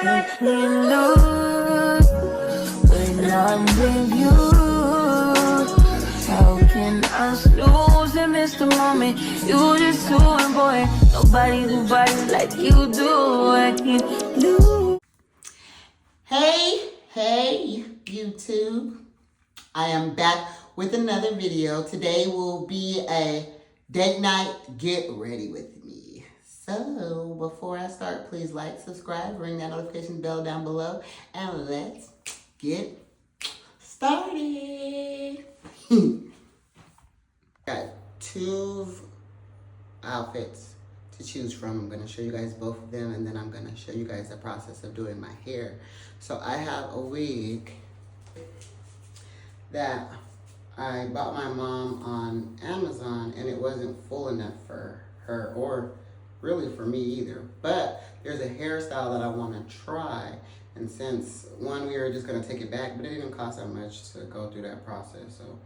Make me lose when I'm with you. How can I snooze and miss the moment? You just too important. Nobody who body like you do. I can't lose. Hey, YouTube. I am back with another video. Today will be a date night get ready with me. So before I start, please like, subscribe, ring that notification bell down below, and let's get started. Got two outfits to choose from. I'm going to show you guys both of them, and then I'm going to show you guys the process of doing my hair. So I have a wig that I bought my mom on Amazon, and it wasn't full enough for her, or really for me either. But there's a hairstyle that I want to try, and since we were just going to take it back, but it didn't cost that much to go through that process, so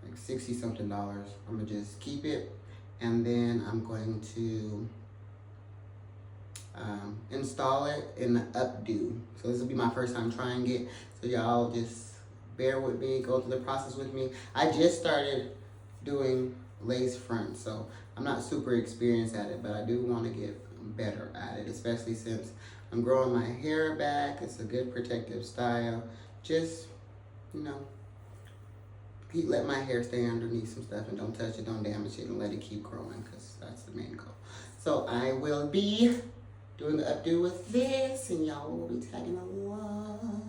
like $60 something. I'm going to just keep it, and then I'm going to install it in the updo. So this will be my first time trying it, so y'all just bear with me, go through the process with me. I just started doing lace front, so I'm not super experienced at it, but I do want to get better at it, especially since I'm growing my hair back. It's a good protective style. Just, you know, let my hair stay underneath some stuff and don't touch it, don't damage it, and let it keep growing, because that's the main goal. So I will be doing the updo with this, and y'all will be tagging along.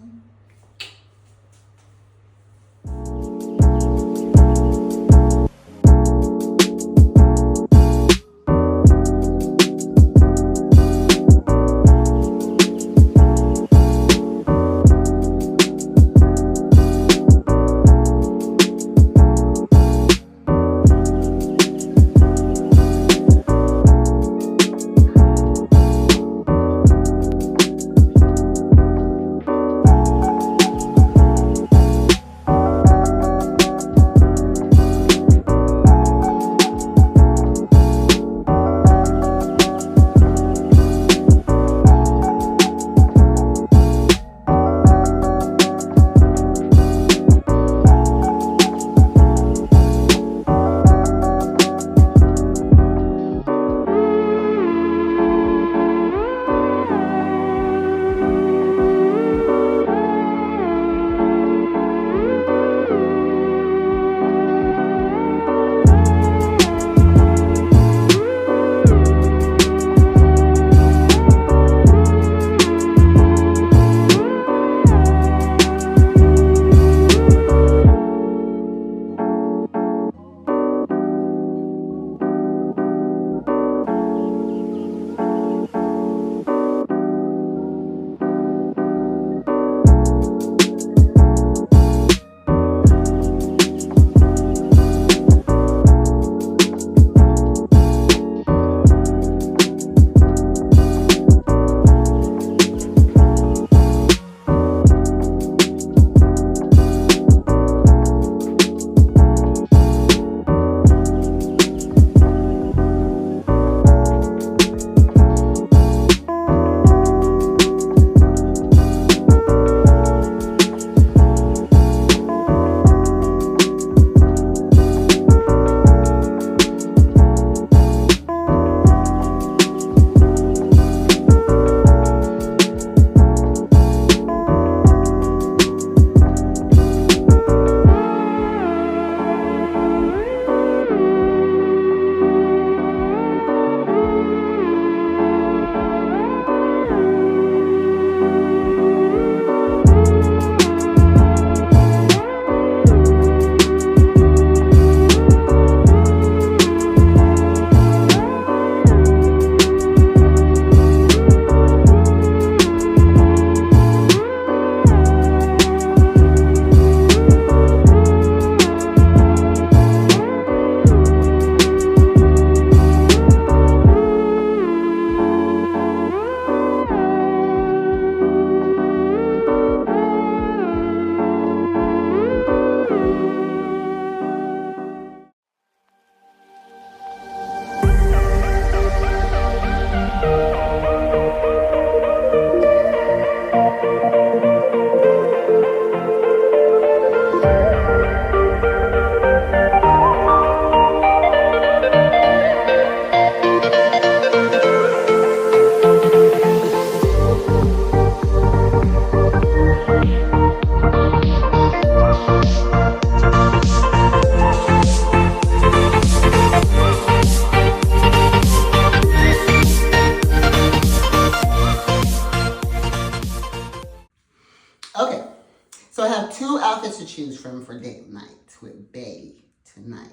2 outfits to choose from for date night with Betty tonight.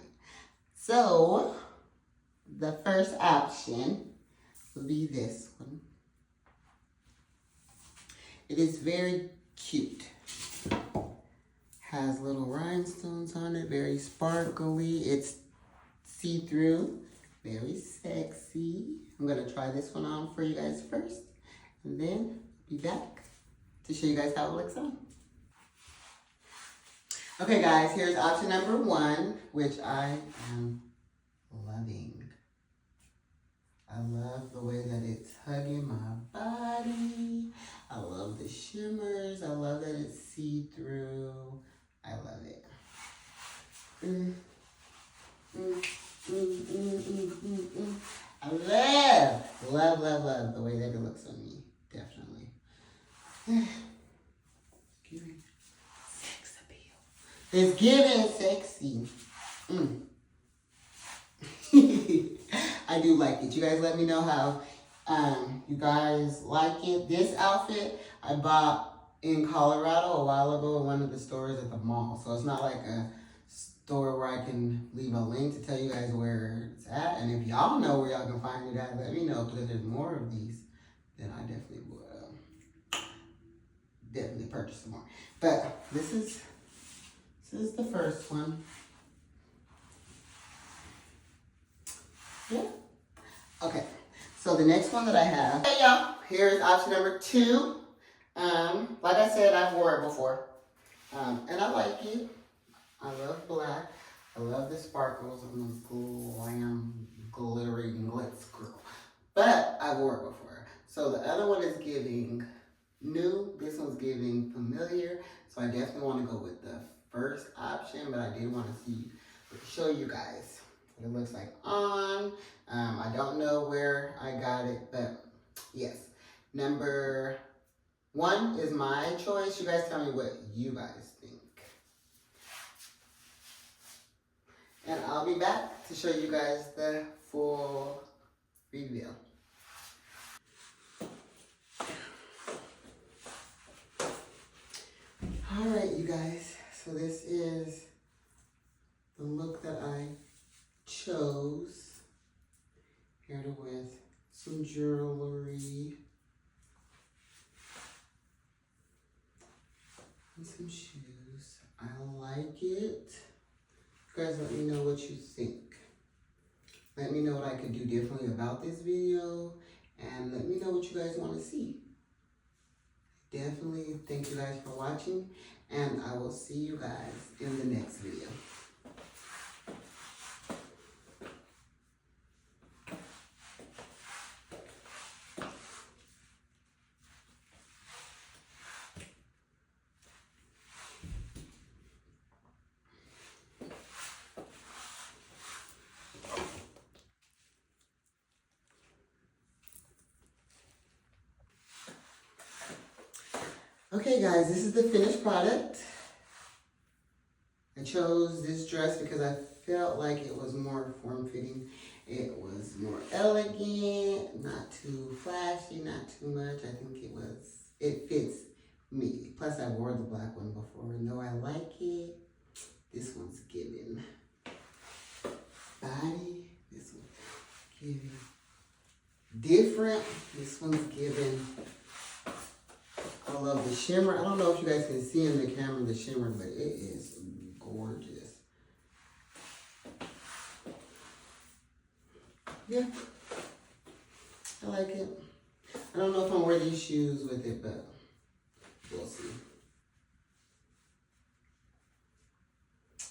So, the first option will be this one. It is very cute. Has little rhinestones on it, very sparkly. It's see-through, very sexy. I'm gonna try this one on for you guys first, and then be back to show you guys how it looks on. Okay guys, here's option number 1, which I am loving. I love the way that it's hugging my body. I love the shimmers. I love that it's see-through. I love it. I love the way that it looks on me. Definitely. Giving sex appeal. It's giving sexy. I do like it. You guys let me know how you guys like it. This outfit I bought in Colorado a while ago in one of the stores at the mall. So it's not like a store where I can leave a link to tell you guys where it's at. And if y'all know where y'all can find it at, let me know. Because if there's more of these, then I definitely will definitely purchase some more. But this is the first one. Yeah. Okay. So the next one that I have. Hey y'all. Here's option number 2. Like I said, I've worn it before. And I like it. I love black. I love the sparkles and the glam, glittery glitz girl. But I wore it before. So the other one is giving new. This one's giving familiar. So I definitely want to go with the first option. But I did want to show you guys what it looks like on. I don't know where I got it, but yes. Number 1 is my choice. You guys tell me what you guys think. And I'll be back to show you guys the full reveal. Alright, you guys. So this is the look that I chose. Paired it with some jewelry and some shoes. I like it. You guys let me know what you think. Let me know what I could do differently about this video, and let me know what you guys want to see. Definitely thank you guys for watching, and I will see you guys in the next video. Okay guys, this is the finished product. I chose this dress because I felt like it was more form-fitting. It was more elegant, not too flashy, not too much. I think it fits me. Plus I wore the black one before, and though I like it, this one's giving body. This one's giving different. This one's giving, I love the shimmer. I don't know if you guys can see in the camera the shimmer, but it is gorgeous. Yeah, I like it. I don't know if I'm wear these shoes with it, but we'll see.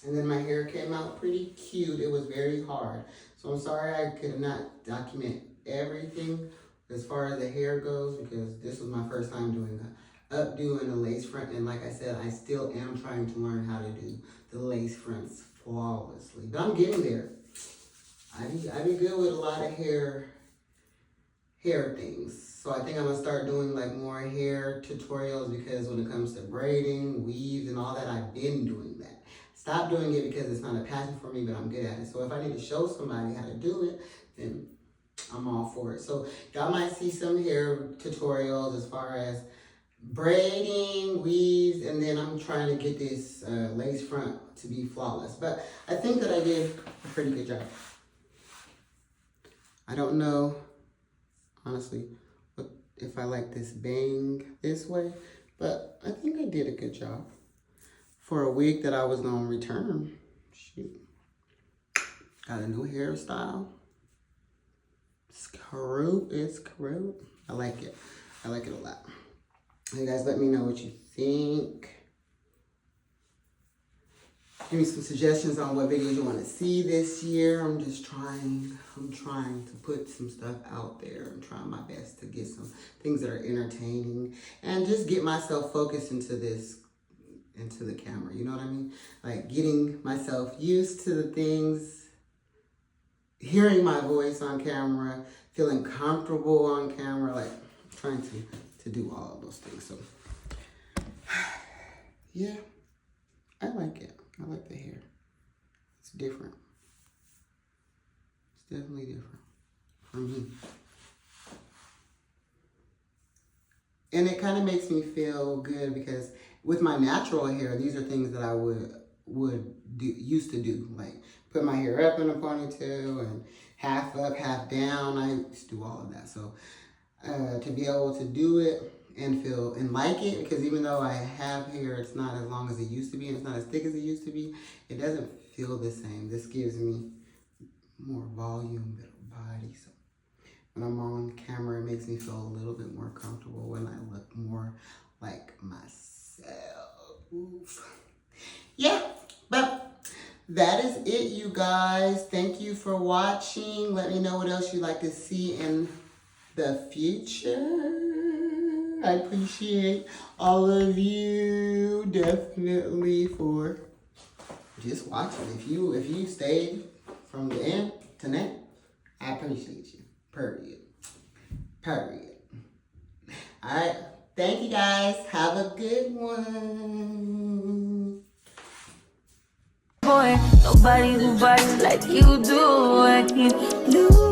And then my hair came out pretty cute. It was very hard. So I'm sorry I could not document everything as far as the hair goes, because this was my first time doing an updo and a lace front. And like I said, I still am trying to learn how to do the lace fronts flawlessly. But I'm getting there. I be good with a lot of hair things. So I think I'm gonna start doing like more hair tutorials, because when it comes to braiding, weaves, and all that, I've been doing that. Stop doing it because it's not a passion for me, but I'm good at it. So if I need to show somebody how to do it, then I'm all for it. So y'all might see some hair tutorials as far as braiding, weaves, and then I'm trying to get this lace front to be flawless. But I think that I did a pretty good job. I don't know, honestly, if I like this bang this way, but I think I did a good job for a wig that I was gonna return. Shoot. Got a new hairstyle. It's cute. I like it. I like it a lot. You guys let me know what you think. Give me some suggestions on what videos you want to see this year. I'm trying to put some stuff out there. I'm trying my best to get some things that are entertaining and just get myself focused into the camera. You know what I mean? Like getting myself used to the things, hearing my voice on camera, feeling comfortable on camera, like trying to do all of those things. So yeah, I like it. I like the hair. It's different. It's definitely different for me. And it kind of makes me feel good because with my natural hair, these are things that I used to do. Like put my hair up in a ponytail and half up, half down. I used to do all of that. So to be able to do it and feel and like it, because even though I have hair, it's not as long as it used to be and it's not as thick as it used to be, it doesn't feel the same. This gives me more volume, better body. So when I'm on camera, it makes me feel a little bit more comfortable when I look more like myself. Yeah, but that is it, you guys. Thank you for watching. Let me know what else you'd like to see in the future. I appreciate all of you definitely for just watching. If you stayed from the end to now, I appreciate you. Period. Alright. Thank you guys. Have a good one. Boy, nobody who bites like you do. I can't lose.